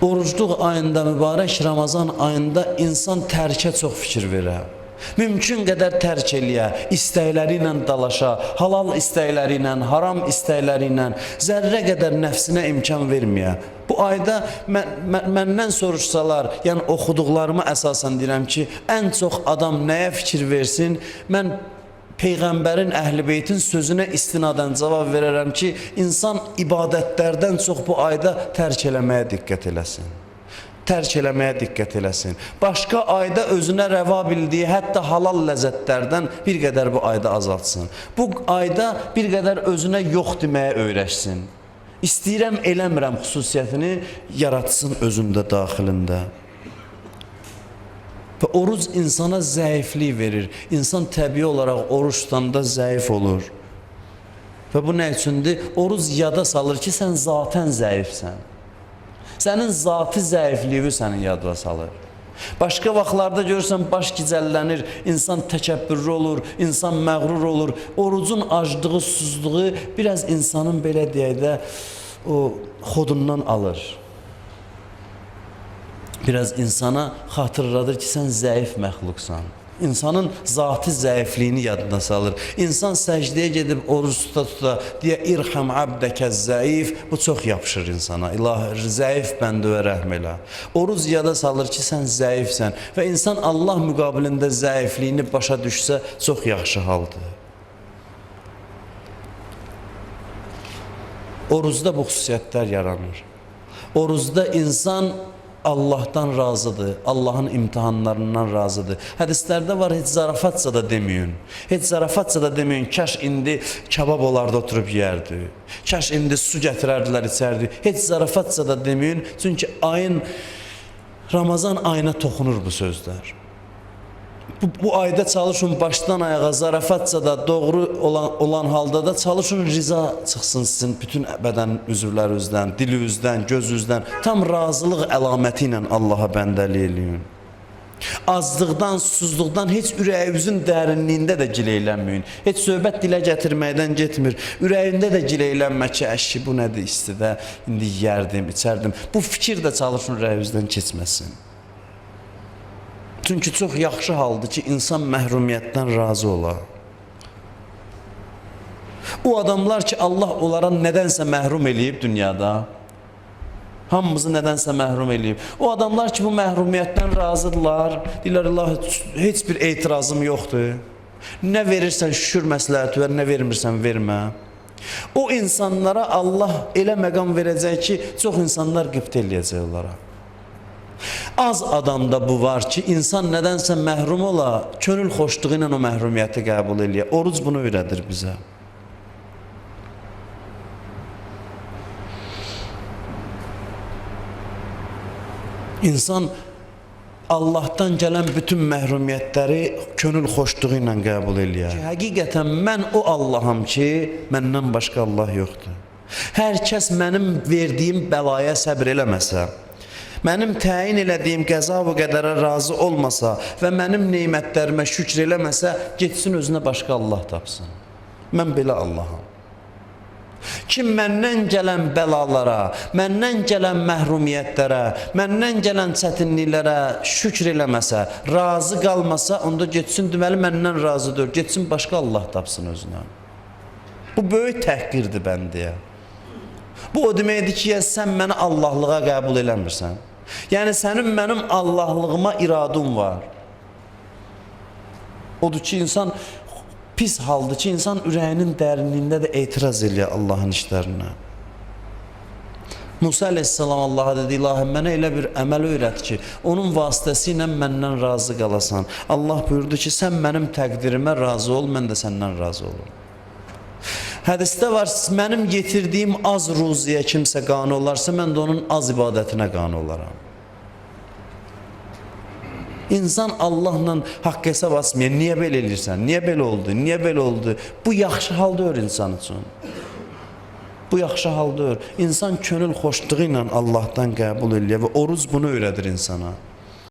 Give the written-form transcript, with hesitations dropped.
Orucluq ayında, mübarək Ramazan ayında insan tərkə çox fikir verər. Mümkün qədər tərk eləyə, istəkləri ilə dalaşa, halal istəkləri ilə, haram istəkləri ilə, zərrə qədər nəfsinə imkan verməyə. Bu ayda məndən soruşsalar, yəni oxuduqlarıma əsasən deyirəm ki, ən çox adam nəyə fikir versin? Mən Peyğəmbərin, Əhl-i-Beytin sözünə istinadən cavab verərəm ki, insan ibadətlərdən çox bu ayda tərk eləməyə diqqət eləsin. Tərk eləməyə diqqət eləsin. Başqa ayda özünə rəva bildiyi, hətta halal ləzzətlərdən bir qədər bu ayda azaltsın. Bu ayda bir qədər özünə yox deməyə öyrəşsin. İstəyirəm, eləmirəm xüsusiyyətini yaratsın özündə, daxilində. Və oruc insana zəiflik verir. İnsan təbii olaraq oruç tutanda zəif olur. Və bu nə üçündür? Oruc yada salır ki, sən zatən zəifsən. Sənin zati zəifliyi sənin yadına salır. Başqa vaxtlarda görürsən, baş gicəllənir, insan təkəbbürlü olur, insan məğrur olur. Orucun aclığı, susuzluğu biraz insanın belə deyək də o xodundan alır. Biraz insana xatırladır ki, sən zəif məxluqsan. İnsanın zati zəifliyini yadına salır. İnsan səcdəyə gedib oruç tuta-tuta deyə irham abdəkə zəif, bu çox yapışır insana. İlahi, zəif bəndəvə rəhm elə. Oruc yada salır ki, sən zəifsən və insan Allah müqabilində zəifliyini başa düşsə, çox yaxşı haldır. Orucda bu xüsusiyyətlər yaranır. Orucda insan Allah'tan razıdır, Allah'ın imtihanlarından razıdır. Hədislərdə var, heç zarafatsa da deməyin. Heç zarafatsa da deməyin, kaş indi kebab olardı oturub yerdi. Kaş indi su gətirərdilər içərdi. Heç zarafatsa da deməyin. Çünki Ramazan ayına toxunur bu sözlər. Bu ayda çalışın başdan ayağa zarafatsa da doğru olan halda da çalışın riza çıxsın sizin bütün bədən üzvlərinizdən, dilinizdən, gözünüzdən. Tam razılıq əlaməti ilə Allaha bəndəlik eləyin. Azlıqdan, susuzluqdan heç ürəyinizin dərinliyində də gileylənməyin. Heç söhbət dilə gətirməkdən getmir. Ürəyində də gileylənmə ki, əşki bu nədir istidə, indi yərdim, içərdim. Bu fikir də çalışın ürəyinizdən keçməsin. Çünki çox yaxşı haldır ki, insan məhrumiyyətdən razı ola. O adamlar ki, Allah onlara nədənsə məhrum eləyib dünyada, hamımızı nədənsə məhrum eləyib. O adamlar ki, bu məhrumiyyətdən razıdırlar, deyirlər, Allah, heç bir etirazım yoxdur. Nə verirsən şükür məsləhəti ver, nə vermirsən vermə. O insanlara Allah elə məqam verəcək ki, çox insanlar qibt eləyəcək onlara. Az adamda bu var ki, insan nədənsə məhrum ola, könül xoşluğu ilə o məhrumiyyəti qəbul eləyə. Oruc bunu öyrədir bizə. İnsan Allah'tan gələn bütün məhrumiyyətləri könül xoşluğu ilə qəbul eləyə. Həqiqətən mən o Allaham ki, məndən başqa Allah yoxdur. Hər kəs mənim verdiyim bəlaya səbr eləməsə, mənim təyin elədiyim qəza və qədərə razı olmasa və mənim neymətlərimə şükr eləməsə, getsin özünə başqa Allah tapsın. Mən belə Allaham. Kim məndən gələn bəlalara, məndən gələn məhrumiyyətlərə, məndən gələn çətinliklərə şükr eləməsə, razı qalmasa, onda getsin deməli məndən razıdır, getsin başqa Allah tapsın özünə. Bu böyük təhqirdir bəndiyə. Bu o deməkdir ki, ya sən məni Allahlığa qəbul eləmirsən. Yəni sənin mənim Allahlığıma iradın var. Odur ki, insan pis haldır ki, insan ürəyinin dərinliyində də etiraz eləyir Allahın işlərinə. Musa aleyhissalam Allaha dedi, İlahi, mənə elə bir əməl öyrət ki, onun vasitəsilə məndən razı qalasan. Allah buyurdu ki, sən mənim təqdirimə razı ol, mən də səndən razı olum. Hədisdə var, mənim getirdiyim az ruziyə kimsə qane olarsa, mən də onun az ibadətinə qane olaram. İnsan Allahla haqq hesab asmaya, niyə belə eləyirsən, niyə belə oldu, niyə belə oldu? Bu yaxşı hal deyil insan üçün. Bu yaxşı hal deyil. İnsan könül xoşluğu ilə Allahdan qəbul eləyir və oruc bunu öyrədir insana.